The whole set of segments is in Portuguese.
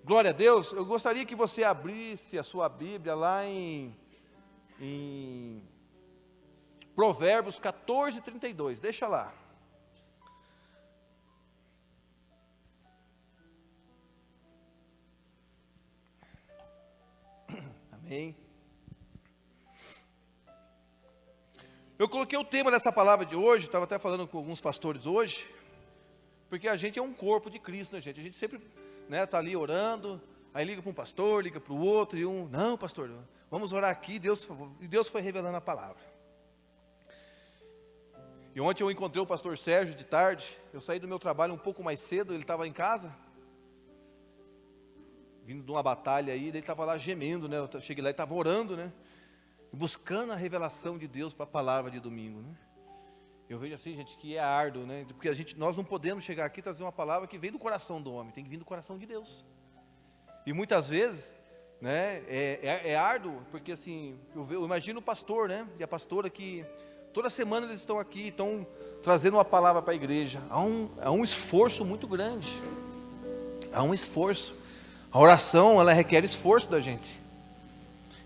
Glória a Deus. Eu gostaria que você abrisse a sua Bíblia lá em Provérbios 14:32. Deixa lá. Amém. Eu coloquei o tema dessa palavra de hoje, estava até falando com alguns pastores hoje, porque a gente é um corpo de Cristo, né, gente? A gente sempre está ali orando, aí liga para um pastor, liga para o outro, e não, pastor, vamos orar aqui, e Deus foi revelando a palavra. E ontem eu encontrei o pastor Sérgio de tarde, eu saí do meu trabalho um pouco mais cedo, ele estava em casa, vindo de uma batalha aí, ele estava lá gemendo, né? Eu cheguei lá e estava orando, né? Buscando a revelação de Deus para a palavra de domingo, né? Eu vejo assim, gente, que é árduo, né? Porque nós não podemos chegar aqui e trazer uma palavra que vem do coração do homem, tem que vir do coração de Deus. E muitas vezes, né, é árduo, porque assim, eu imagino o pastor, né, e a pastora que toda semana eles estão aqui, estão trazendo uma palavra para a igreja. Há um esforço muito grande. Há um esforço. A oração, ela requer esforço da gente.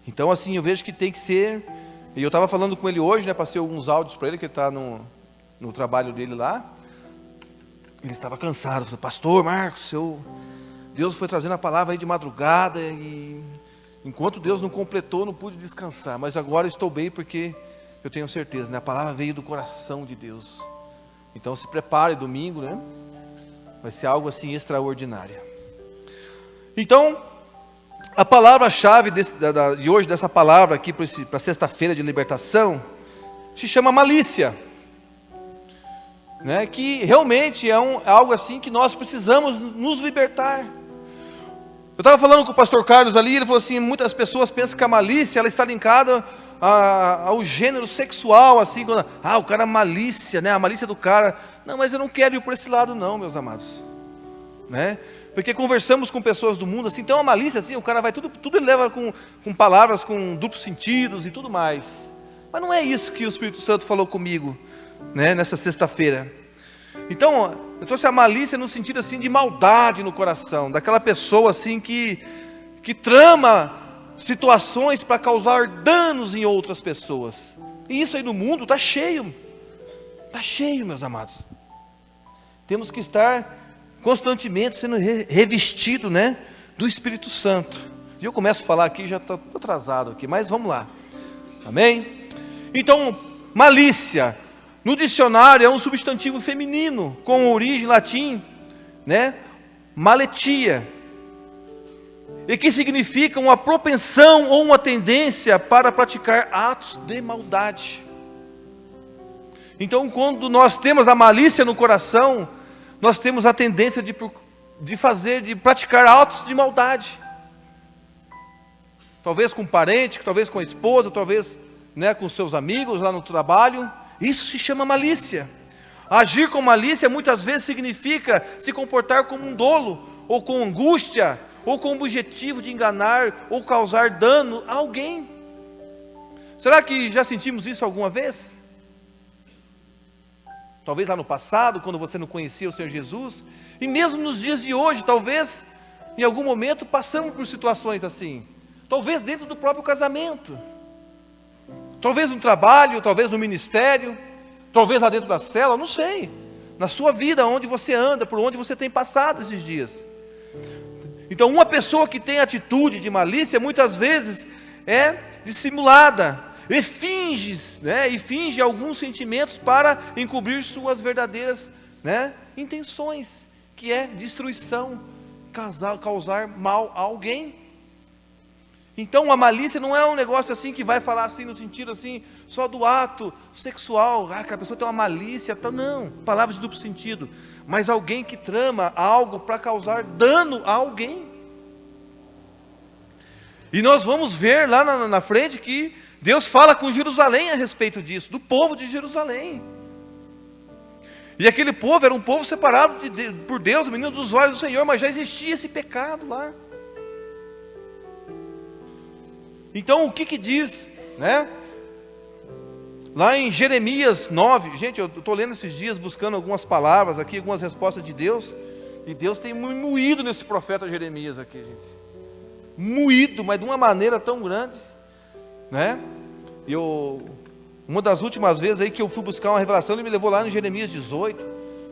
Então assim, eu vejo que tem que ser. E eu estava falando com ele hoje, né, passei alguns áudios para ele, que ele está no trabalho dele lá. Ele estava cansado, falou, pastor Marcos, Deus foi trazendo a palavra aí de madrugada, e enquanto Deus não completou, não pude descansar, mas agora estou bem, porque eu tenho certeza, né, a palavra veio do coração de Deus. Então se prepare, domingo, né, vai ser algo assim extraordinário. Então, a palavra-chave de hoje, dessa palavra aqui para sexta-feira de libertação, se chama malícia, né? Que realmente é algo assim que nós precisamos nos libertar. Eu estava falando com o pastor Carlos ali, ele falou assim, muitas pessoas pensam que a malícia, ela está linkada ao gênero sexual, assim, quando, o cara é malícia, né? A malícia do cara. Não, mas eu não quero ir por esse lado não, meus amados, né? Porque conversamos com pessoas do mundo, assim, tem uma malícia, assim, o cara vai, tudo ele leva com palavras, com duplos sentidos e tudo mais. Mas não é isso que o Espírito Santo falou comigo, né, nessa sexta-feira. Então, eu trouxe a malícia no sentido, assim, de maldade no coração, daquela pessoa, assim, que trama situações para causar danos em outras pessoas. E isso aí no mundo está cheio, meus amados. Temos que estar constantemente sendo revestido, né, do Espírito Santo. E eu começo a falar aqui, já estou atrasado aqui, mas vamos lá. Amém? Então, malícia, no dicionário é um substantivo feminino, com origem latim, né, maletia, e que significa uma propensão ou uma tendência para praticar atos de maldade. Então, quando nós temos a malícia no coração, nós temos a tendência de praticar atos de maldade. Talvez com um parente, talvez com a esposa, talvez, né, com seus amigos lá no trabalho. Isso se chama malícia. Agir com malícia muitas vezes significa se comportar como um dolo, ou com angústia, ou com o objetivo de enganar ou causar dano a alguém. Será que já sentimos isso alguma vez? Talvez lá no passado, quando você não conhecia o Senhor Jesus, e mesmo nos dias de hoje, talvez, em algum momento, passamos por situações assim. Talvez dentro do próprio casamento, talvez no trabalho, talvez no ministério, talvez lá dentro da cela, não sei. Na sua vida, onde você anda, por onde você tem passado esses dias. Então, uma pessoa que tem atitude de malícia, muitas vezes é dissimulada, e finge alguns sentimentos para encobrir suas verdadeiras, né, intenções, que é destruição, causar mal a alguém. Então a malícia não é um negócio assim que vai falar assim no sentido assim, só do ato sexual, que a pessoa tem uma malícia, não, palavras de duplo sentido, mas alguém que trama algo para causar dano a alguém. E nós vamos ver lá na frente que Deus fala com Jerusalém a respeito disso, do povo de Jerusalém. E aquele povo era um povo separado por Deus, menino dos olhos do Senhor, mas já existia esse pecado lá. Então o que diz, né? Lá em Jeremias 9, gente, eu estou lendo esses dias, buscando algumas palavras aqui, algumas respostas de Deus. E Deus tem moído nesse profeta Jeremias aqui, gente. Moído, mas de uma maneira tão grande, né? Uma das últimas vezes aí que eu fui buscar uma revelação, ele me levou lá no Jeremias 18.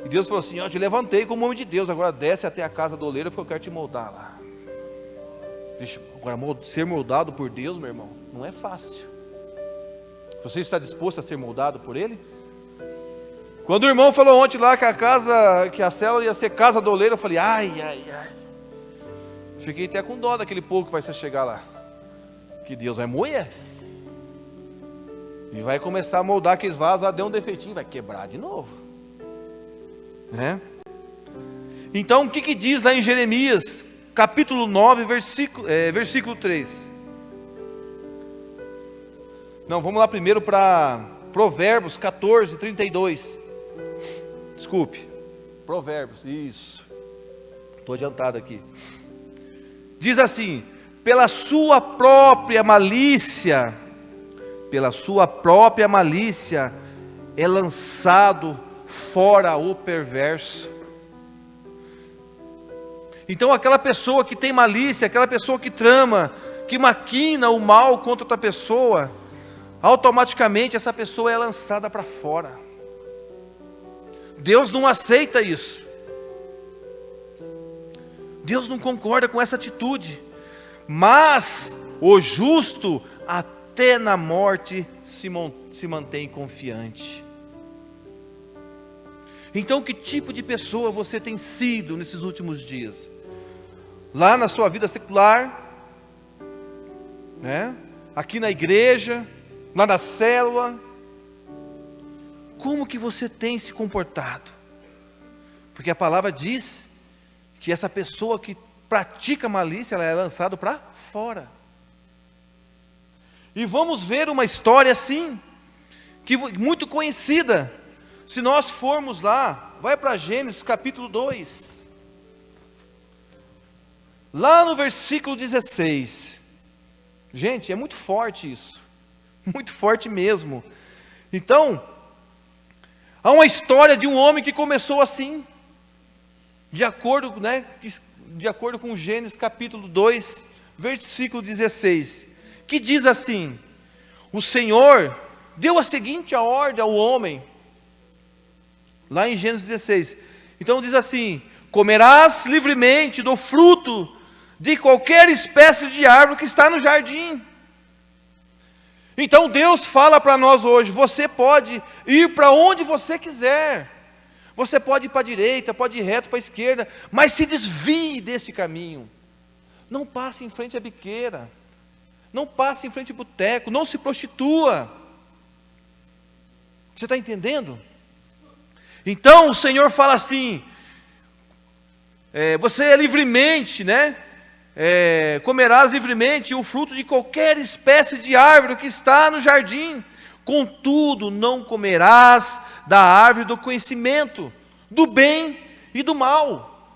E Deus falou assim: eu te levantei como homem de Deus, agora desce até a casa do oleiro, porque eu quero te moldar lá. Vixe, agora ser moldado por Deus, meu irmão, não é fácil. Você está disposto a ser moldado por Ele? Quando o irmão falou ontem lá que a célula ia ser casa do oleiro, eu falei, ai. Fiquei até com dó daquele povo que vai chegar lá. Que Deus vai moer. E vai começar a moldar aqueles vasos, deu um defeitinho, vai quebrar de novo. Né? Então, o que diz lá em Jeremias, capítulo 9, versículo 3? Não, vamos lá primeiro para Provérbios 14, 32. Desculpe, Provérbios, isso. Estou adiantado aqui. Diz assim: pela sua própria malícia é lançado fora o perverso. Então aquela pessoa que tem malícia, aquela pessoa que trama, que maquina o mal contra outra pessoa, automaticamente essa pessoa é lançada para fora. Deus não aceita isso. Deus não concorda com essa atitude. Mas o justo até na morte se mantém confiante. Então, que tipo de pessoa você tem sido nesses últimos dias? Lá na sua vida secular, né? Aqui na igreja, lá na célula, como que você tem se comportado? Porque a palavra diz que essa pessoa que pratica malícia, ela é lançada para fora. E vamos ver uma história assim, que muito conhecida. Se nós formos lá, vai para Gênesis capítulo 2. Lá no versículo 16. Gente, é muito forte isso. Muito forte mesmo. Então, há uma história de um homem que começou assim, de acordo com Gênesis capítulo 2, versículo 16, que diz assim: o Senhor deu a seguinte ordem ao homem, lá em Gênesis 16, então diz assim: comerás livremente do fruto de qualquer espécie de árvore que está no jardim. Então Deus fala para nós hoje: você pode ir para onde você quiser, você pode ir para a direita, pode ir reto para a esquerda, mas se desvie desse caminho. Não passe em frente à biqueira, não passe em frente ao boteco, não se prostitua. Você está entendendo? Então o Senhor fala assim: você livremente, né? Comerás livremente o fruto de qualquer espécie de árvore que está no jardim, contudo não comerás da árvore do conhecimento do bem e do mal.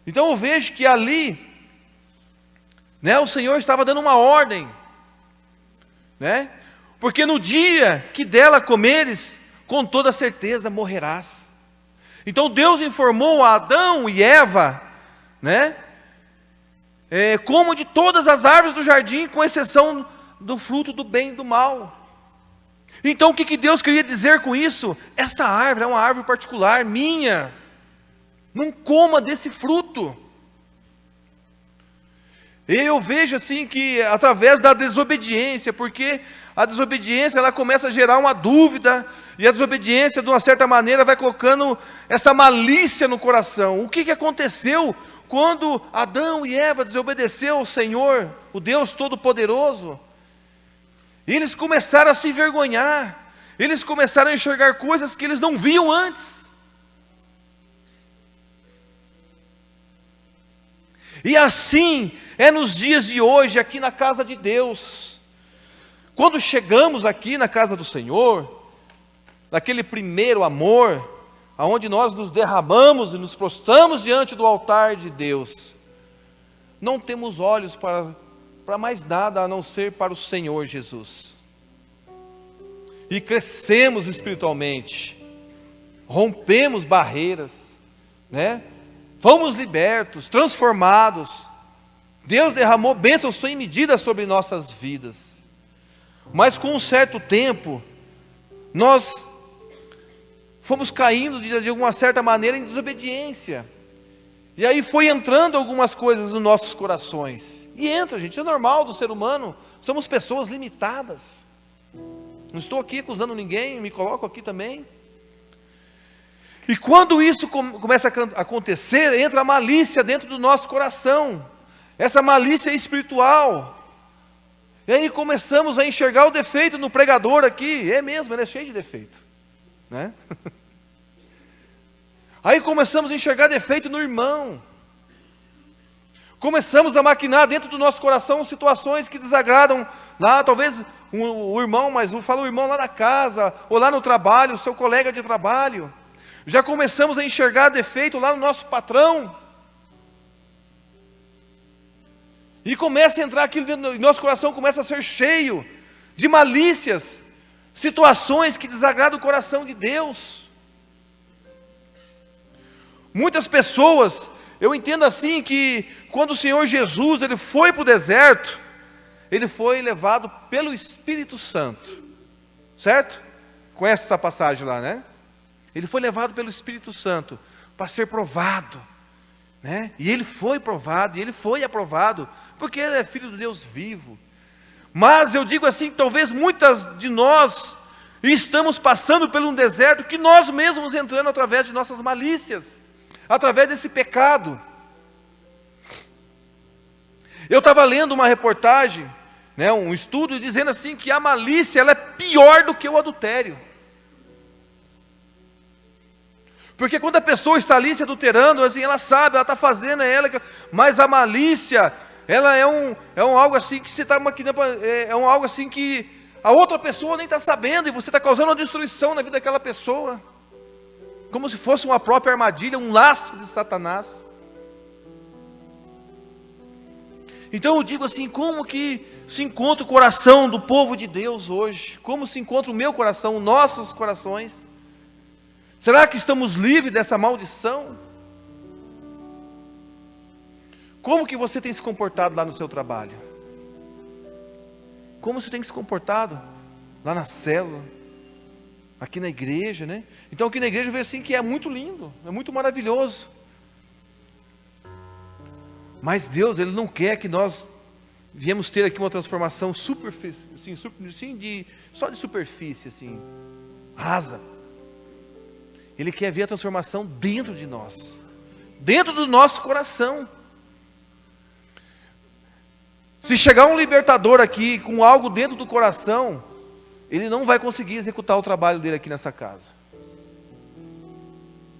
Então eu vejo que ali, né, o Senhor estava dando uma ordem, né? Porque no dia que dela comeres, com toda certeza morrerás. Então Deus informou a Adão e Eva, né? Como de todas as árvores do jardim, com exceção do fruto do bem e do mal. Então o que Deus queria dizer com isso? Esta árvore é uma árvore particular, minha. Não coma desse fruto. E eu vejo assim que através da desobediência, porque a desobediência ela começa a gerar uma dúvida, e a desobediência de uma certa maneira vai colocando essa malícia no coração. O que aconteceu quando Adão e Eva desobedeceu ao Senhor, o Deus Todo-Poderoso? Eles começaram a se envergonhar, eles começaram a enxergar coisas que eles não viam antes. E assim é nos dias de hoje, aqui na casa de Deus. Quando chegamos aqui na casa do Senhor, naquele primeiro amor, aonde nós nos derramamos e nos prostramos diante do altar de Deus, não temos olhos para mais nada a não ser para o Senhor Jesus. E crescemos espiritualmente, rompemos barreiras, né? fomos libertos, transformados. Deus derramou bênçãos sem medida sobre nossas vidas. Mas com um certo tempo, nós fomos caindo de alguma certa maneira em desobediência. E aí foi entrando algumas coisas nos nossos corações. E entra, gente, é normal do ser humano. Somos pessoas limitadas. Não estou aqui acusando ninguém, me coloco aqui também. E quando isso começa a acontecer, entra a malícia dentro do nosso coração. Essa malícia espiritual. E aí começamos a enxergar o defeito no pregador aqui. É mesmo, ele é cheio de defeito, né? Aí começamos a enxergar defeito no irmão. Começamos a maquinar dentro do nosso coração situações que desagradam lá, talvez o irmão, mas eu falo o irmão lá na casa, ou lá no trabalho, o seu colega de trabalho. Já começamos a enxergar defeito lá no nosso patrão. E começa a entrar aquilo dentro do nosso coração, começa a ser cheio de malícias, situações que desagradam o coração de Deus. Muitas pessoas, eu entendo assim que quando o Senhor Jesus ele foi para o deserto, ele foi levado pelo Espírito Santo, certo? Conhece essa passagem lá, né? Ele foi levado pelo Espírito Santo para ser provado, né? E ele foi provado, e ele foi aprovado, porque ele é filho de Deus vivo. Mas eu digo assim, talvez muitas de nós estamos passando por um deserto que nós mesmos entrando através de nossas malícias, através desse pecado. Eu estava lendo uma reportagem, né, um estudo dizendo assim que a malícia ela é pior do que o adultério. Porque quando a pessoa está ali se adulterando, assim, ela sabe, ela está fazendo, mas a malícia, ela é algo assim que você está maquinando, algo assim que a outra pessoa nem está sabendo, e você está causando uma destruição na vida daquela pessoa, como se fosse uma própria armadilha, um laço de Satanás. Então eu digo assim, como que se encontra o coração do povo de Deus hoje? Como se encontra o meu coração, os nossos corações? Será que estamos livres dessa maldição? Como que você tem se comportado lá no seu trabalho? Como você tem se comportado lá na célula? Aqui na igreja, né? Então aqui na igreja eu vejo assim que é muito lindo, é muito maravilhoso. Mas Deus, Ele não quer que nós viemos ter aqui uma transformação superfície, assim, só de superfície, assim, rasa. Ele quer ver a transformação dentro de nós, dentro do nosso coração. Se chegar um libertador aqui com algo dentro do coração, ele não vai conseguir executar o trabalho dele aqui nessa casa,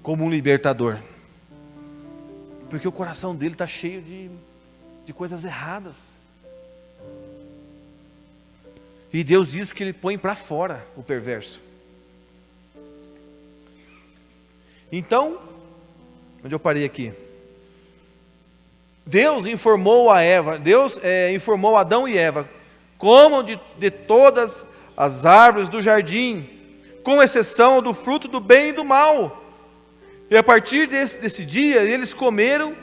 como um libertador, porque o coração dele está cheio de coisas erradas, e Deus diz que Ele põe para fora o perverso. Então, onde eu parei aqui? Deus informou informou Adão e Eva, comam de todas as árvores do jardim, com exceção do fruto do bem e do mal. E a partir desse dia, eles comeram,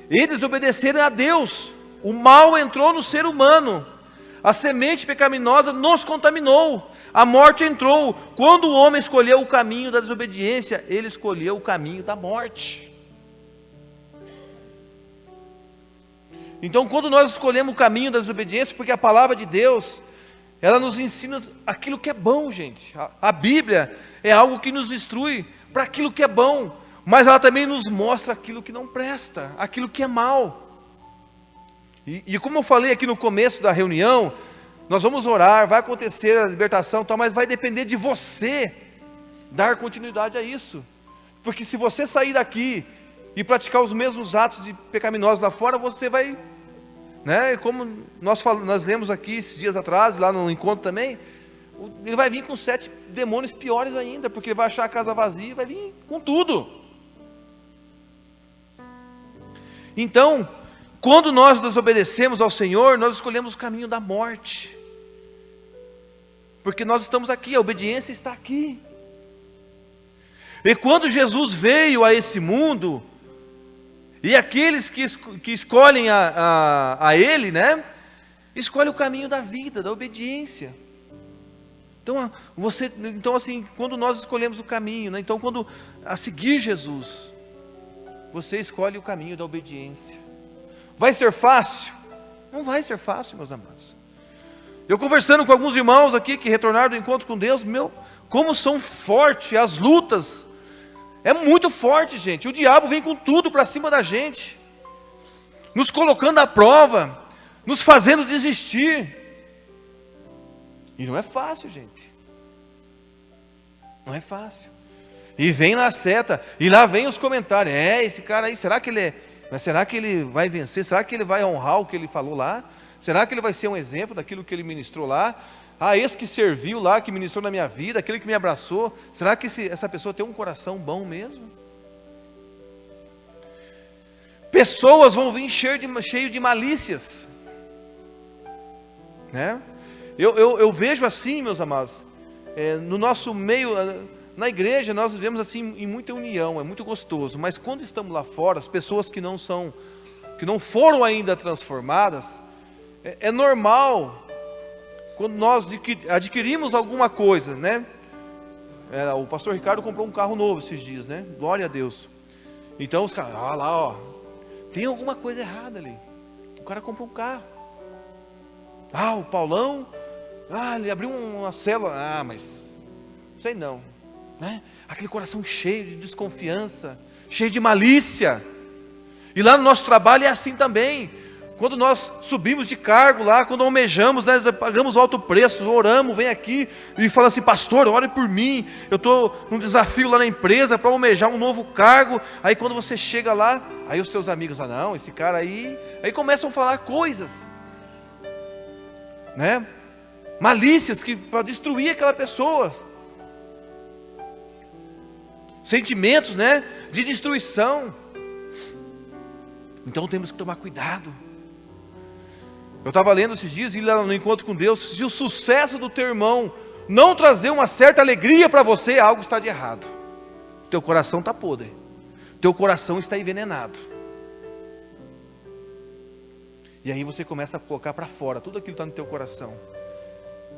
eles obedeceram a Deus. O mal entrou no ser humano, a semente pecaminosa nos contaminou, a morte entrou. Quando o homem escolheu o caminho da desobediência, ele escolheu o caminho da morte. Então, quando nós escolhemos o caminho da desobediência, porque a palavra de Deus, ela nos ensina aquilo que é bom, gente. A Bíblia é algo que nos instrui para aquilo que é bom, mas ela também nos mostra aquilo que não presta, aquilo que é mal. E como eu falei aqui no começo da reunião, nós vamos orar, vai acontecer a libertação, mas vai depender de você dar continuidade a isso. Porque se você sair daqui e praticar os mesmos atos de pecaminosos lá fora, você vai, né? Como nós lemos aqui esses dias atrás, lá no encontro também, ele vai vir com 7 demônios piores ainda, porque ele vai achar a casa vazia e vai vir com tudo. Então, quando nós desobedecemos ao Senhor, nós escolhemos o caminho da morte, porque nós estamos aqui, a obediência está aqui. E quando Jesus veio a esse mundo, E aqueles que escolhem a Ele, né? Escolhem o caminho da vida, da obediência. Então assim, quando nós escolhemos o caminho, né? Então quando a seguir Jesus, você escolhe o caminho da obediência. Vai ser fácil? Não vai ser fácil, meus amados. Eu conversando com alguns irmãos aqui que retornaram do encontro com Deus, como são fortes as lutas. É muito forte, gente. O diabo vem com tudo para cima da gente, nos colocando à prova, nos fazendo desistir. E não é fácil, gente. Não é fácil. E vem lá a seta, e lá vem os comentários. Esse cara aí, será que ele vai vencer? Será que ele vai honrar o que ele falou lá? Será que ele vai ser um exemplo daquilo que ele ministrou lá? Esse que serviu lá, que ministrou na minha vida, aquele que me abraçou, será que essa pessoa tem um coração bom mesmo? Pessoas vão vir cheio de malícias, né? Eu vejo assim, meus amados, no nosso meio, na igreja nós vivemos assim em muita união, é muito gostoso, mas quando estamos lá fora, as pessoas que não foram ainda transformadas, é normal, quando nós adquirimos alguma coisa, né? O pastor Ricardo comprou um carro novo esses dias, né? Glória a Deus. Então os caras, tem alguma coisa errada ali. O cara comprou um carro. O Paulão, ele abriu uma célula. Mas sei não, né? Aquele coração cheio de desconfiança, cheio de malícia. E lá no nosso trabalho é assim também. Quando nós subimos de cargo lá, quando almejamos, né, pagamos alto preço, oramos, vem aqui e fala assim: pastor, ore por mim, eu estou num desafio lá na empresa para almejar um novo cargo. Aí quando você chega lá, aí os teus amigos, não, esse cara aí começam a falar coisas, né, malícias para destruir aquela pessoa, sentimentos, né, de destruição. Então temos que tomar cuidado. Eu estava lendo esses dias, e lá no encontro com Deus, se o sucesso do teu irmão não trazer uma certa alegria para você, algo está de errado. Teu coração está podre, teu coração está envenenado. E aí você começa a colocar para fora tudo aquilo que está no teu coração,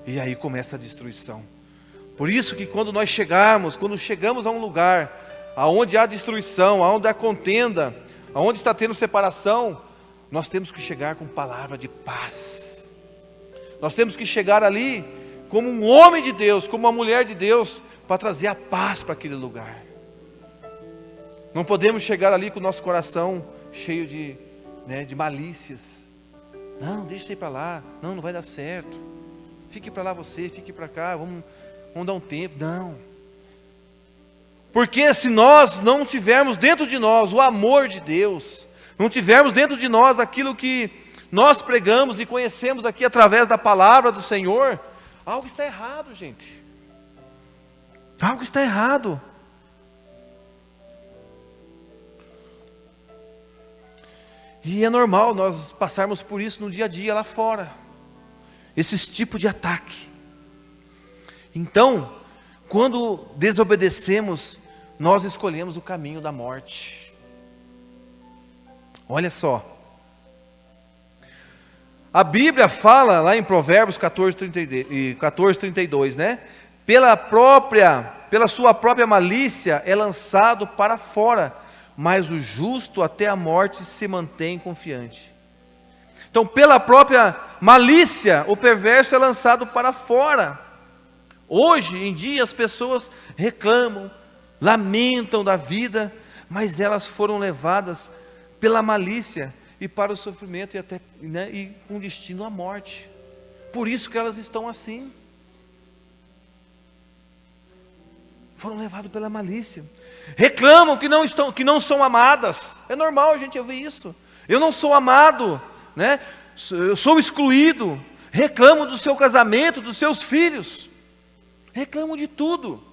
e aí começa a destruição. Por isso que quando chegamos a um lugar aonde há destruição, aonde há contenda, aonde está tendo separação, nós temos que chegar com palavra de paz. Nós temos que chegar ali como um homem de Deus, como uma mulher de Deus, para trazer a paz para aquele lugar. Não podemos chegar ali com o nosso coração cheio de malícias. Não, deixa isso aí para lá. Não vai dar certo. Fique para lá você, fique para cá. Vamos dar um tempo. Não. Porque se nós não tivermos dentro de nós o amor de Deus, não tivermos dentro de nós aquilo que nós pregamos e conhecemos aqui através da palavra do Senhor, algo está errado, gente. Algo está errado. E é normal nós passarmos por isso no dia a dia lá fora, esses tipos de ataque. Então, quando desobedecemos, nós escolhemos o caminho da morte. Olha só, a Bíblia fala lá em Provérbios 14:32, né? Pela sua própria malícia é lançado para fora, mas o justo até a morte se mantém confiante. Então, pela própria malícia, o perverso é lançado para fora. Hoje em dia as pessoas reclamam, lamentam da vida, mas elas foram levadas pela malícia e para o sofrimento e com destino à morte. Por isso que elas estão assim. Foram levadas pela malícia. Reclamam que não são amadas. É normal a gente ouvir isso. Eu não sou amado, né? Eu sou excluído. Reclamam do seu casamento, dos seus filhos. Reclamam de tudo.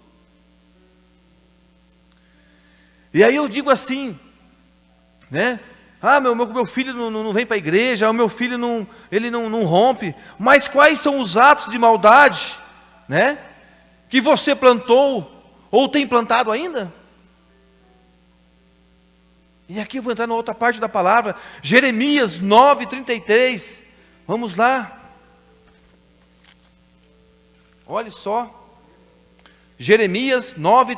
E aí eu digo assim, né? Meu filho não vem para a igreja, o meu filho não rompe. Mas quais são os atos de maldade, né, que você plantou ou tem plantado ainda? E aqui eu vou entrar na outra parte da palavra, Jeremias 9:33. Vamos lá. Olha só. Jeremias 9,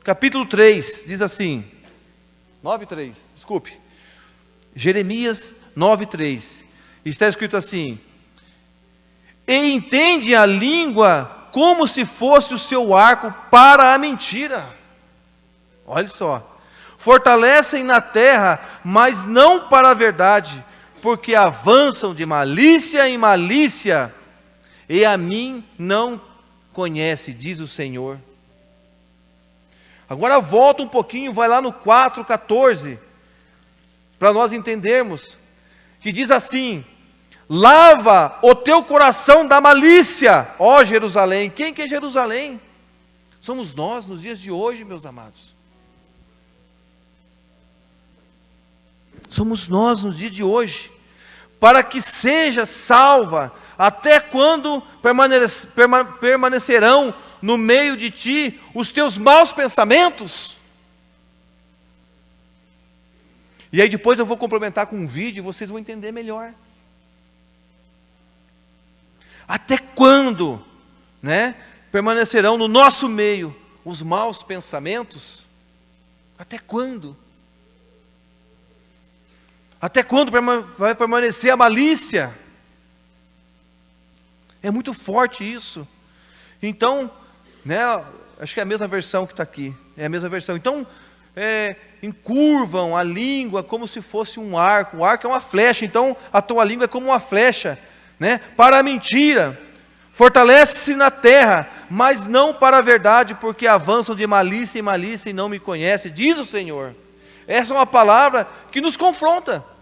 capítulo 3, diz assim. 9:3, desculpe. Jeremias 9:3. Está escrito assim: e entende a língua como se fosse o seu arco para a mentira. Olha só. Fortalecem na terra, mas não para a verdade, porque avançam de malícia em malícia, e a mim não conhece, diz o Senhor. Agora volta um pouquinho, vai lá no 4:14, para nós entendermos, que diz assim: lava o teu coração da malícia, ó Jerusalém. Quem que é Jerusalém? Somos nós nos dias de hoje, meus amados. Somos nós nos dias de hoje, para que seja salva. Até quando permanecerão no meio de ti os teus maus pensamentos? E aí depois eu vou complementar com um vídeo e vocês vão entender melhor. Até quando, né, permanecerão no nosso meio os maus pensamentos? Até quando? Até quando vai permanecer a malícia? É muito forte isso. Então, né, acho que é a mesma versão que está aqui. É a mesma versão. Então, encurvam a língua como se fosse um arco. O arco é uma flecha. Então, a tua língua é como uma flecha, né, para a mentira. Fortalece-se na terra, mas não para a verdade, porque avançam de malícia em malícia e não me conhecem, diz o Senhor. Essa é uma palavra que nos confronta.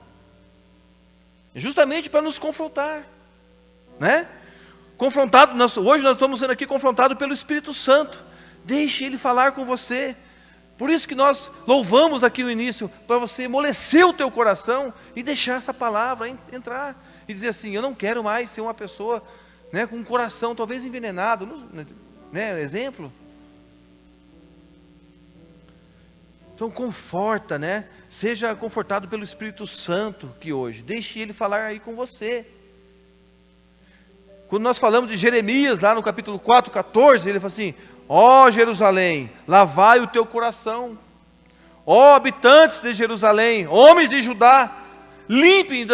Justamente para nos confrontar, né? Confrontado, hoje nós estamos sendo aqui confrontados pelo Espírito Santo. Deixe Ele falar com você. Por isso que nós louvamos aqui no início, para você amolecer o teu coração e deixar essa palavra entrar. E dizer assim: eu não quero mais ser uma pessoa, né, com um coração talvez envenenado, né, exemplo. Então conforta, né? Seja confortado pelo Espírito Santo que hoje. Deixe Ele falar aí com você. Quando nós falamos de Jeremias, lá no capítulo 4:14, ele fala assim: ó Jerusalém, lavai o teu coração. Ó habitantes de Jerusalém, homens de Judá, limpem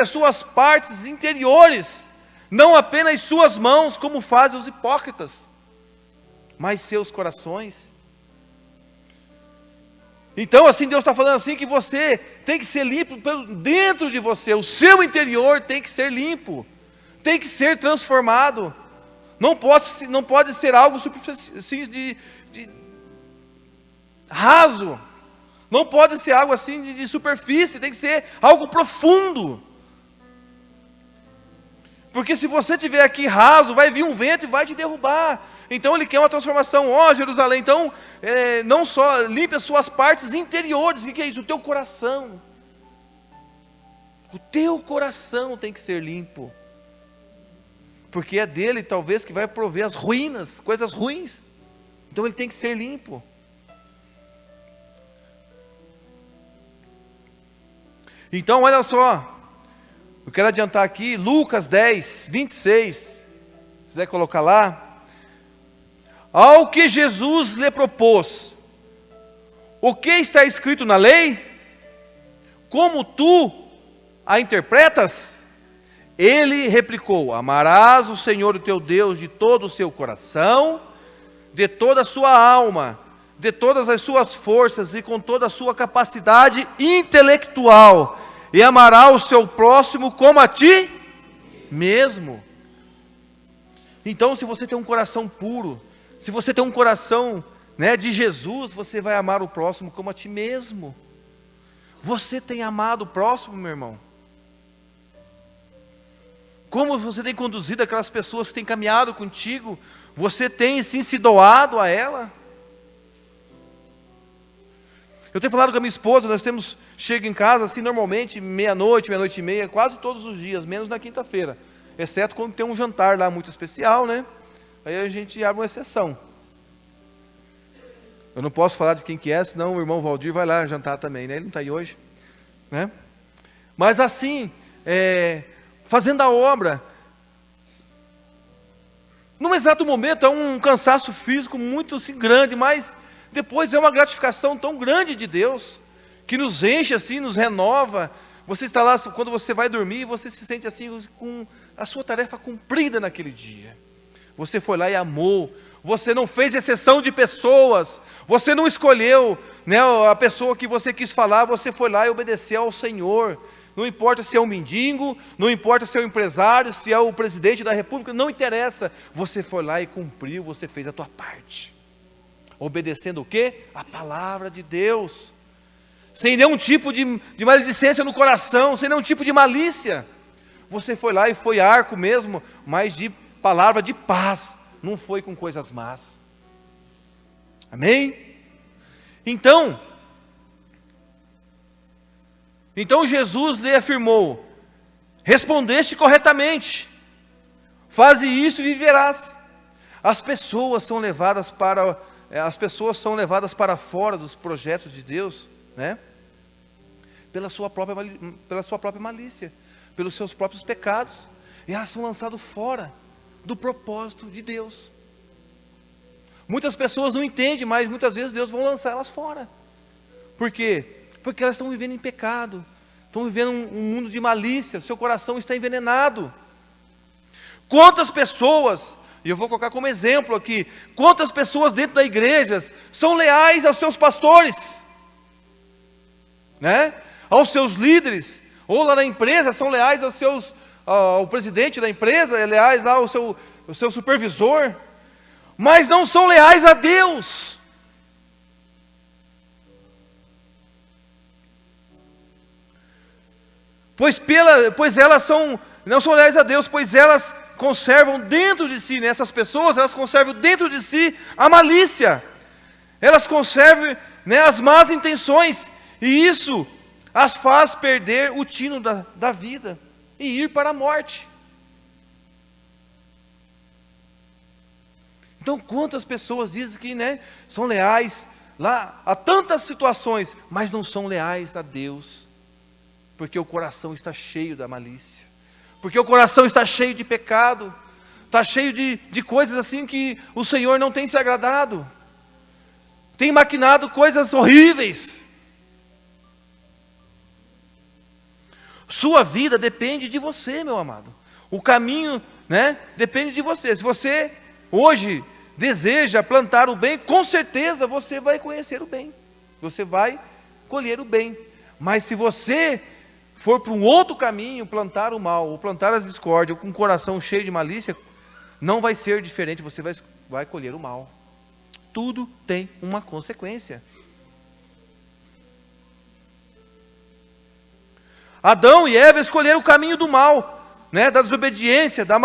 as suas partes interiores, não apenas suas mãos, como fazem os hipócritas, mas seus corações. Então assim, Deus está falando assim, que você tem que ser limpo dentro de você, o seu interior tem que ser limpo, tem que ser transformado, não pode ser algo superficial, de raso, não pode ser algo assim de superfície, tem que ser algo profundo, porque se você estiver aqui raso, vai vir um vento e vai te derrubar. Então Ele quer uma transformação. Ó Jerusalém, então não só limpe as suas partes interiores. O que é isso? O teu coração. O teu coração tem que ser limpo, porque é dele talvez que vai prover as ruínas, coisas ruins. Então ele tem que ser limpo. Então olha só, eu quero adiantar aqui Lucas 10:26, se quiser colocar lá. Ao que Jesus lhe propôs: o que está escrito na lei? Como tu a interpretas? Ele replicou: amarás o Senhor o teu Deus de todo o seu coração, de toda a sua alma, de todas as suas forças e com toda a sua capacidade intelectual, e amará o seu próximo como a ti mesmo. Então, se você tem um coração puro, se você tem um coração, né, de Jesus, você vai amar o próximo como a ti mesmo. Você tem amado o próximo, meu irmão? Como você tem conduzido aquelas pessoas que têm caminhado contigo? Você tem sim se doado a ela? Eu tenho falado com a minha esposa, chego em casa assim normalmente, meia-noite, meia-noite e meia, quase todos os dias, menos na quinta-feira. Exceto quando tem um jantar lá muito especial, né? Aí a gente abre uma exceção. Eu não posso falar de quem que é, senão o irmão Valdir vai lá jantar também, né? Ele não está aí hoje, né? Mas assim, fazendo a obra, num exato momento é um cansaço físico muito assim, grande, mas depois é uma gratificação tão grande de Deus, que nos enche assim, nos renova. Você está lá, quando você vai dormir, você se sente assim, com a sua tarefa cumprida naquele dia. Você foi lá e amou, você não fez exceção de pessoas, você não escolheu, né, a pessoa que você quis falar, você foi lá e obedeceu ao Senhor. Não importa se é um mendigo, não importa se é um empresário, se é o presidente da república, não interessa. Você foi lá e cumpriu, você fez a tua parte. Obedecendo o quê? A palavra de Deus. Sem nenhum tipo de maledicência no coração, sem nenhum tipo de malícia. Você foi lá e foi arco mesmo, mas de palavra de paz, não foi com coisas más. Amém? Então Jesus lhe afirmou: respondeste corretamente, faze isto e viverás. As pessoas são levadas para fora dos projetos de Deus, né? Pela sua própria malícia, pelos seus próprios pecados, e elas são lançadas fora do propósito de Deus. Muitas pessoas não entendem, mas muitas vezes Deus vai lançar elas fora. Por quê? Porque elas estão vivendo em pecado, estão vivendo um mundo de malícia, seu coração está envenenado. Quantas pessoas, e eu vou colocar como exemplo aqui, quantas pessoas dentro da igreja são leais aos seus pastores, né? Aos seus líderes, ou lá na empresa são leais ao presidente da empresa, é leais lá ao seu supervisor, mas não são leais a Deus. Pois elas não são leais a Deus, pois elas conservam dentro de si, nessas pessoas, elas conservam dentro de si a malícia, elas conservam, né, as más intenções, e isso as faz perder o tino da vida e ir para a morte. Então, quantas pessoas dizem que, né, são leais lá a tantas situações, mas não são leais a Deus, porque o coração está cheio da malícia, porque o coração está cheio de pecado, está cheio de coisas assim que o Senhor não tem se agradado, tem maquinado coisas horríveis. Sua vida depende de você, meu amado. O caminho, né, depende de você. Se você hoje deseja plantar o bem, com certeza você vai conhecer o bem, você vai colher o bem. Mas se você for para um outro caminho, plantar o mal, ou plantar a discórdia, ou com o coração cheio de malícia, não vai ser diferente, você vai colher o mal. Tudo tem uma consequência. Adão e Eva escolheram o caminho do mal, né, da desobediência, da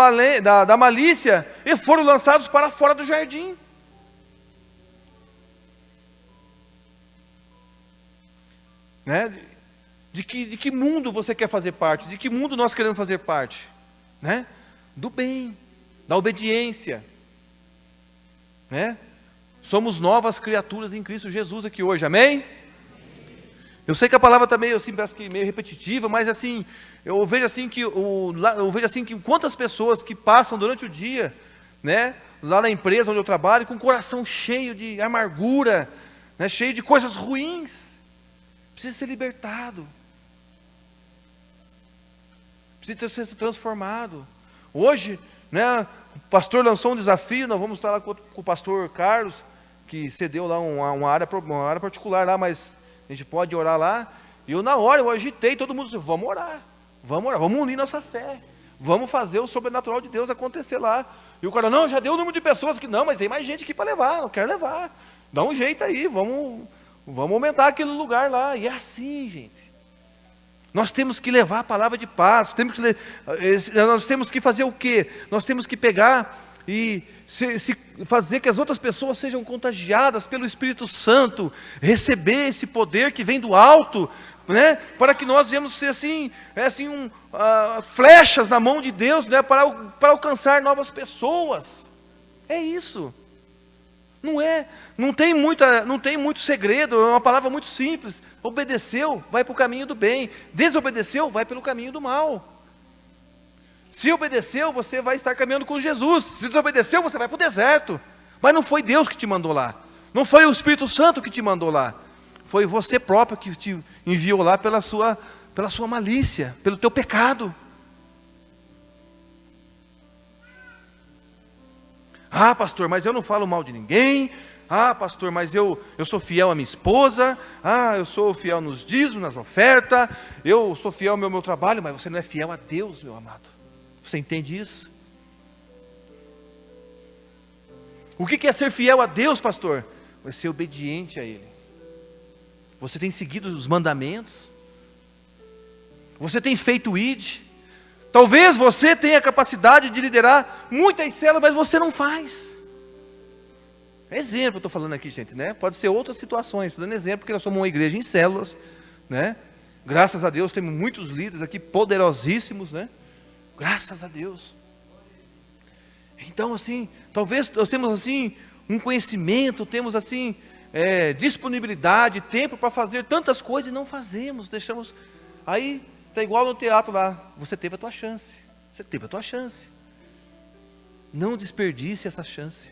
malícia, e foram lançados para fora do jardim. Né? De que mundo você quer fazer parte? De que mundo nós queremos fazer parte? Né? Do bem, da obediência. Né? Somos novas criaturas em Cristo Jesus aqui hoje, amém? Eu sei que a palavra está meio assim, parece que meio repetitiva, mas assim, eu vejo assim que quantas pessoas que passam durante o dia, né, lá na empresa onde eu trabalho, com o coração cheio de amargura, né, cheio de coisas ruins, precisa ser libertado, precisa ser transformado. Hoje, né, o pastor lançou um desafio, nós vamos estar lá com o pastor Carlos, que cedeu lá uma área particular lá, mas a gente pode orar lá. E eu na hora, eu agitei, todo mundo disse, vamos orar, vamos unir nossa fé, vamos fazer o sobrenatural de Deus acontecer lá. E o cara, não, já deu o número de pessoas aqui, não, mas tem mais gente aqui para levar, não quero levar, dá um jeito aí, vamos aumentar aquele lugar lá. E é assim, gente, nós temos que levar a palavra de paz, nós temos que fazer o quê? Nós temos que pegar e fazer que as outras pessoas sejam contagiadas pelo Espírito Santo, receber esse poder que vem do alto, né, para que nós venhamos ser flechas na mão de Deus, né, para alcançar novas pessoas. É isso. Não tem muito segredo, é uma palavra muito simples. Obedeceu, vai para o caminho do bem. Desobedeceu, vai pelo caminho do mal. Se obedeceu, você vai estar caminhando com Jesus. Se desobedeceu, você vai para o deserto. Mas não foi Deus que te mandou lá. Não foi o Espírito Santo que te mandou lá. Foi você próprio que te enviou lá pela sua malícia, pelo teu pecado. Ah, pastor, mas eu não falo mal de ninguém. Ah, pastor, mas eu sou fiel à minha esposa. Ah, eu sou fiel nos dízimos, nas ofertas. Eu sou fiel ao meu trabalho. Mas você não é fiel a Deus, meu amado. Você entende isso? O que é ser fiel a Deus, pastor? Vai ser obediente a Ele. Você tem seguido os mandamentos? Você tem feito o ID? Talvez você tenha a capacidade de liderar muitas células, mas você não faz. Exemplo, eu estou falando aqui, gente, né? Pode ser outras situações. Estou dando exemplo porque nós somos uma igreja em células, né? Graças a Deus temos muitos líderes aqui poderosíssimos, né? Graças a Deus. Então, assim, talvez nós temos assim um conhecimento, temos assim disponibilidade, tempo para fazer tantas coisas e não fazemos, deixamos. Aí está igual no teatro lá, você teve a tua chance, você teve a tua chance. Não desperdice essa chance.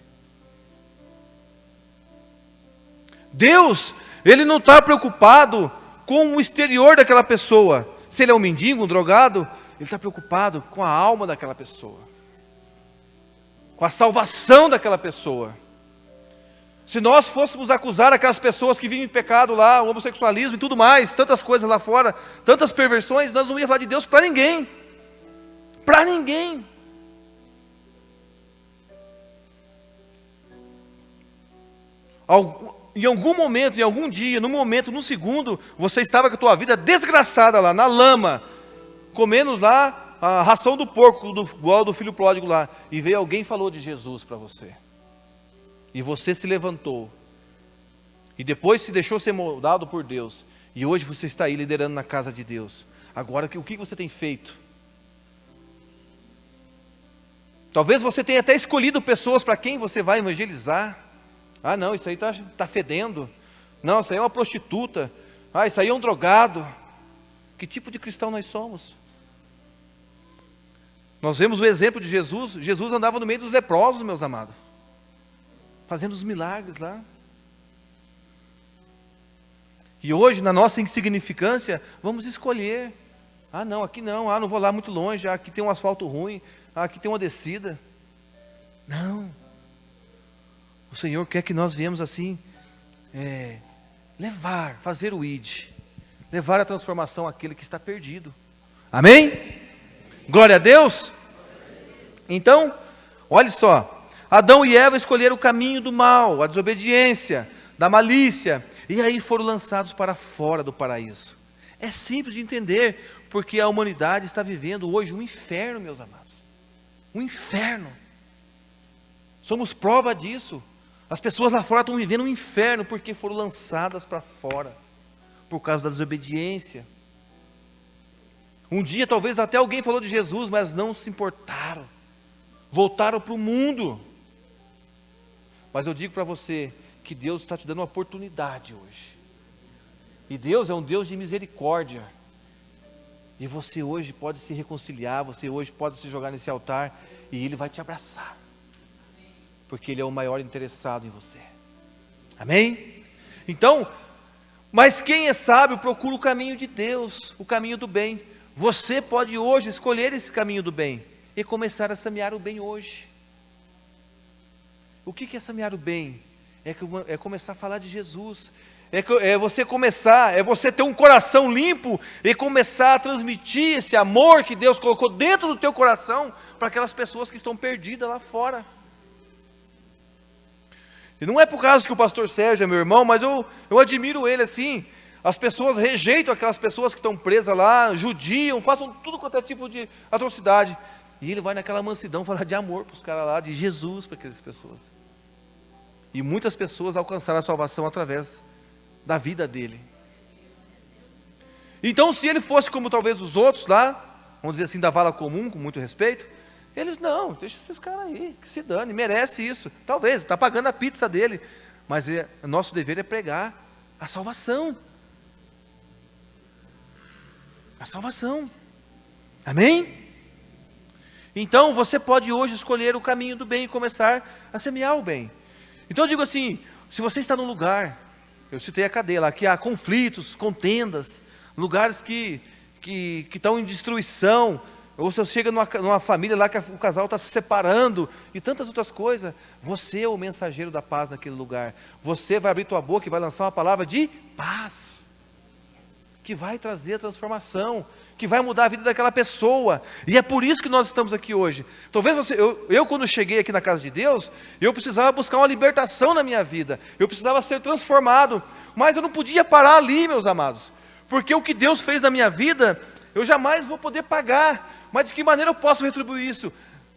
Deus, Ele não está preocupado com o exterior daquela pessoa. Se ele é um mendigo, um drogado, Ele está preocupado com a alma daquela pessoa, com a salvação daquela pessoa. Se nós fôssemos acusar aquelas pessoas que vivem em pecado lá, o homossexualismo e tudo mais, tantas coisas lá fora, tantas perversões, nós não íamos falar de Deus para ninguém. Para ninguém. Em algum momento, em algum dia, num momento, num segundo, você estava com a tua vida desgraçada lá, na lama, comendo lá a ração do porco, igual do filho pródigo lá, e veio alguém e falou de Jesus para você. E você se levantou. E depois se deixou ser moldado por Deus. E hoje você está aí liderando na casa de Deus. Agora, o que você tem feito? Talvez você tenha até escolhido pessoas para quem você vai evangelizar. Ah, não, isso aí está fedendo. Não, isso aí é uma prostituta. Ah, isso aí é um drogado. Que tipo de cristão nós somos? Nós vemos o exemplo de Jesus. Jesus andava no meio dos leprosos, meus amados, fazendo os milagres lá. E hoje, na nossa insignificância, vamos escolher. Ah, não, aqui não. Ah, não vou lá muito longe. Ah, aqui tem um asfalto ruim. Ah, aqui tem uma descida. Não. O Senhor quer que nós viemos assim, fazer o ID. Levar a transformação àquele que está perdido. Amém? Glória a Deus. Então, olha só. Adão e Eva escolheram o caminho do mal, a desobediência, da malícia, e aí foram lançados para fora do paraíso. É simples de entender, porque a humanidade está vivendo hoje um inferno, meus amados. Um inferno. Somos prova disso. As pessoas lá fora estão vivendo um inferno, porque foram lançadas para fora, por causa da desobediência. Um dia talvez até alguém falou de Jesus, mas não se importaram. Voltaram para o mundo. Mas eu digo para você que Deus está te dando uma oportunidade hoje. E Deus é um Deus de misericórdia. E você hoje pode se reconciliar, você hoje pode se jogar nesse altar e Ele vai te abraçar. Porque Ele é o maior interessado em você. Amém? Então, mas quem é sábio procura o caminho de Deus, o caminho do bem. Você pode hoje escolher esse caminho do bem e começar a semear o bem hoje. O que é semear o bem? É começar a falar de Jesus. É você começar, é você ter um coração limpo e começar a transmitir esse amor que Deus colocou dentro do teu coração para aquelas pessoas que estão perdidas lá fora. E não é por causa que o pastor Sérgio é meu irmão, mas eu admiro ele assim. As pessoas rejeitam aquelas pessoas que estão presas lá, judiam, façam tudo quanto é tipo de atrocidade. E ele vai naquela mansidão falar de amor para os caras lá, de Jesus para aquelas pessoas. E muitas pessoas alcançaram a salvação através da vida dele. Então, se ele fosse como talvez os outros lá, vamos dizer assim, da vala comum, com muito respeito, Eles, não, deixa esses caras aí, que se dane, merece isso. Talvez, está pagando a pizza dele. Mas nosso dever é pregar a salvação. A salvação. Amém? Então, você pode hoje escolher o caminho do bem e começar a semear o bem. Então, eu digo assim, se você está num lugar, eu citei a cadeia lá, que há conflitos, contendas, lugares que estão em destruição, ou se você chega numa família lá que o casal está se separando, e tantas outras coisas, você é o mensageiro da paz naquele lugar. Você vai abrir tua boca e vai lançar uma palavra de paz, que vai trazer a transformação, que vai mudar a vida daquela pessoa. E é por isso que nós estamos aqui hoje. Talvez eu quando cheguei aqui na casa de Deus, eu precisava buscar uma libertação na minha vida, eu precisava ser transformado, mas eu não podia parar ali, meus amados, porque o que Deus fez na minha vida, eu jamais vou poder pagar. Mas de que maneira eu posso retribuir isso?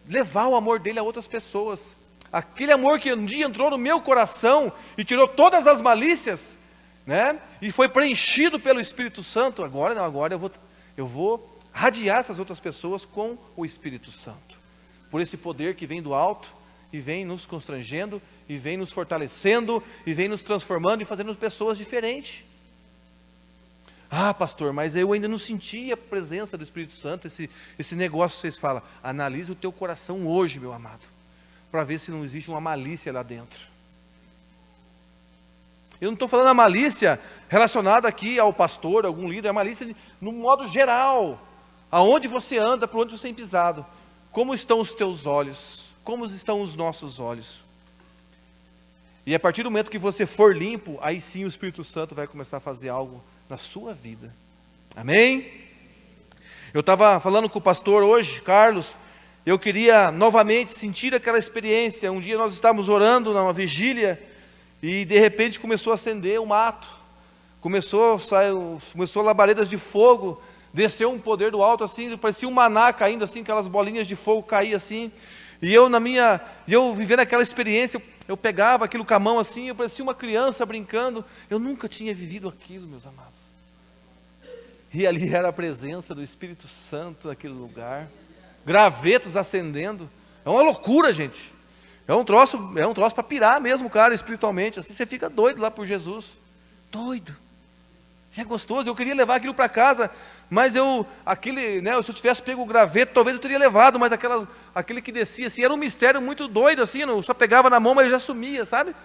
Levar o amor dele a outras pessoas. Aquele amor que um dia entrou no meu coração e tirou todas as malícias, né? E foi preenchido pelo Espírito Santo. Agora não, agora eu vou radiar essas outras pessoas com o Espírito Santo. Por esse poder que vem do alto e vem nos constrangendo, e vem nos fortalecendo, e vem nos transformando e fazendo pessoas diferentes. Ah, pastor, mas eu ainda não senti a presença do Espírito Santo, esse negócio que vocês falam. Analise o teu coração hoje, meu amado, para ver se não existe uma malícia lá dentro. Eu não estou falando a malícia relacionada aqui ao pastor, a algum líder, a malícia no modo geral. Aonde você anda, por onde você tem pisado. Como estão os teus olhos? Como estão os nossos olhos? E a partir do momento que você for limpo, aí sim o Espírito Santo vai começar a fazer algo na sua vida. Amém? Eu estava falando com o pastor hoje, Carlos, eu queria novamente sentir aquela experiência. Um dia nós estávamos orando numa vigília, e de repente começou a acender um mato, começou labaredas de fogo, desceu um poder do alto assim, parecia um maná caindo assim, aquelas bolinhas de fogo caíam assim, e eu vivendo aquela experiência, eu pegava aquilo com a mão assim, eu parecia uma criança brincando. Eu nunca tinha vivido aquilo, meus amados. E ali era a presença do Espírito Santo naquele lugar, gravetos acendendo. É uma loucura, gente. É um troço para pirar mesmo, cara, espiritualmente. Assim você fica doido lá por Jesus. Doido. É gostoso. Eu queria levar aquilo para casa, mas se eu tivesse pego o graveto, talvez eu teria levado, mas aquele que descia assim, era um mistério muito doido, assim, eu só pegava na mão, mas ele já sumia, sabe?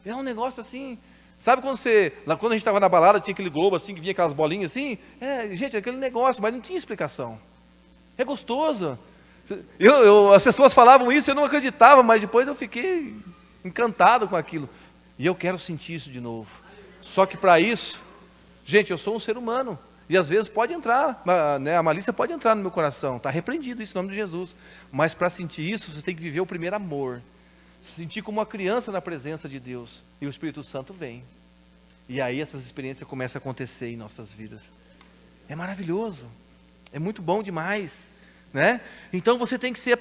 É um negócio assim, sabe quando quando a gente estava na balada, tinha aquele globo assim, que vinha aquelas bolinhas assim, gente, aquele negócio, mas não tinha explicação. É gostoso. As pessoas falavam isso, eu não acreditava, mas depois eu fiquei encantado com aquilo, e eu quero sentir isso de novo. Só que para isso, gente, eu sou um ser humano, e às vezes pode entrar, né, a malícia pode entrar no meu coração, está repreendido isso em nome de Jesus, mas para sentir isso, você tem que viver o primeiro amor, se sentir como uma criança na presença de Deus, e o Espírito Santo vem, e aí essas experiências começam a acontecer em nossas vidas. É maravilhoso, é muito bom demais, né? Então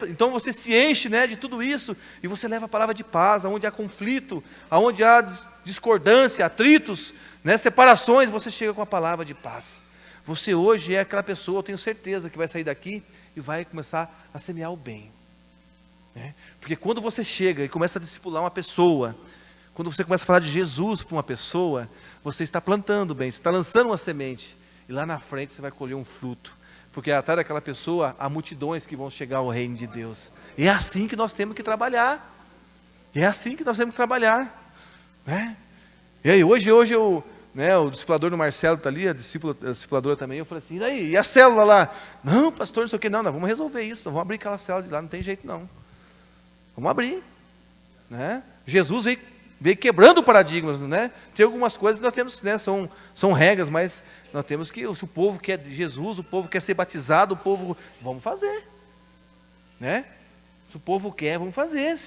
então você se enche, né, de tudo isso, e você leva a palavra de paz, aonde há conflito, aonde há discordância, atritos, né, separações, você chega com a palavra de paz. Você hoje é aquela pessoa, eu tenho certeza, que vai sair daqui e vai começar a semear o bem, né? Porque quando você chega e começa a discipular uma pessoa, quando você começa a falar de Jesus para uma pessoa, você está plantando o bem, você está lançando uma semente, e lá na frente você vai colher um fruto, porque atrás daquela pessoa há multidões que vão chegar ao reino de Deus. E é assim que nós temos que trabalhar, né? E aí hoje eu, né, o discipulador do Marcelo está ali, a discipuladora também, eu falei assim, e aí, e a célula lá? Não, pastor, não sei o que, não, vamos resolver isso, nós vamos abrir aquela célula de lá, não tem jeito não, vamos abrir, né? Jesus veio quebrando paradigmas, né? Tem algumas coisas que nós temos, né, são regras, mas nós temos que, se o povo quer Jesus, o povo quer ser batizado, vamos fazer, né? Se o povo quer, vamos fazer.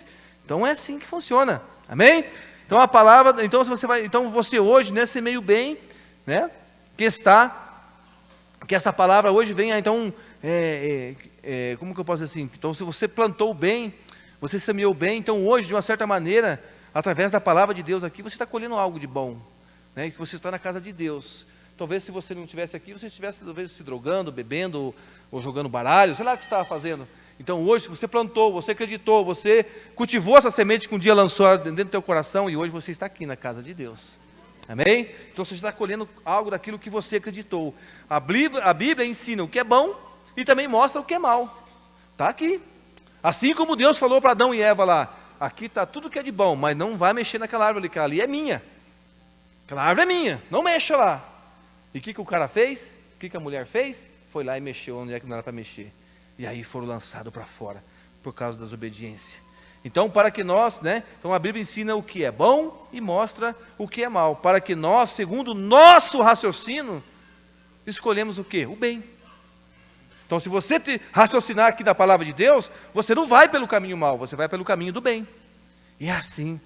Então é assim que funciona, amém? Então a palavra, então você hoje, né, semeia o bem, né? Que essa palavra hoje venha, então, como que eu posso dizer assim? Então se você plantou o bem, você semeou o bem, então hoje, de uma certa maneira, através da palavra de Deus aqui, você está colhendo algo de bom, né? Que você está na casa de Deus. Talvez se você não estivesse aqui, você estivesse talvez se drogando, bebendo, ou jogando baralho, sei lá o que você estava fazendo. Então hoje você plantou, você acreditou, você cultivou essa semente que um dia lançou dentro do teu coração, e hoje você está aqui na casa de Deus. Amém? Então você está colhendo algo daquilo que você acreditou. A Bíblia ensina o que é bom e também mostra o que é mal. Está aqui. Assim como Deus falou para Adão e Eva lá, aqui está tudo que é de bom, mas não vai mexer naquela árvore, que ali é minha. Aquela árvore é minha, não mexa lá. E o que o cara fez? O que a mulher fez? Foi lá e mexeu onde é que não era para mexer. E aí foram lançados para fora, por causa da desobediência. Então, para que nós, então a Bíblia ensina o que é bom e mostra o que é mal. Para que nós, segundo o nosso raciocínio, escolhemos o quê? O bem. Então, se você raciocinar aqui na palavra de Deus, você não vai pelo caminho mal, você vai pelo caminho do bem. E é assim,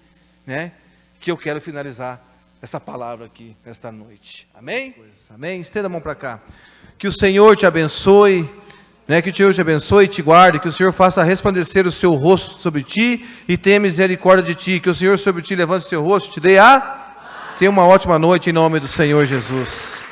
que eu quero finalizar essa palavra aqui, nesta noite. Amém? Amém? Estenda a mão para cá. Que o Senhor te abençoe, que o Senhor te abençoe e te guarde, que o Senhor faça resplandecer o seu rosto sobre ti e tenha misericórdia de ti, que o Senhor sobre ti levante o seu rosto e te dê Tenha uma ótima noite em nome do Senhor Jesus.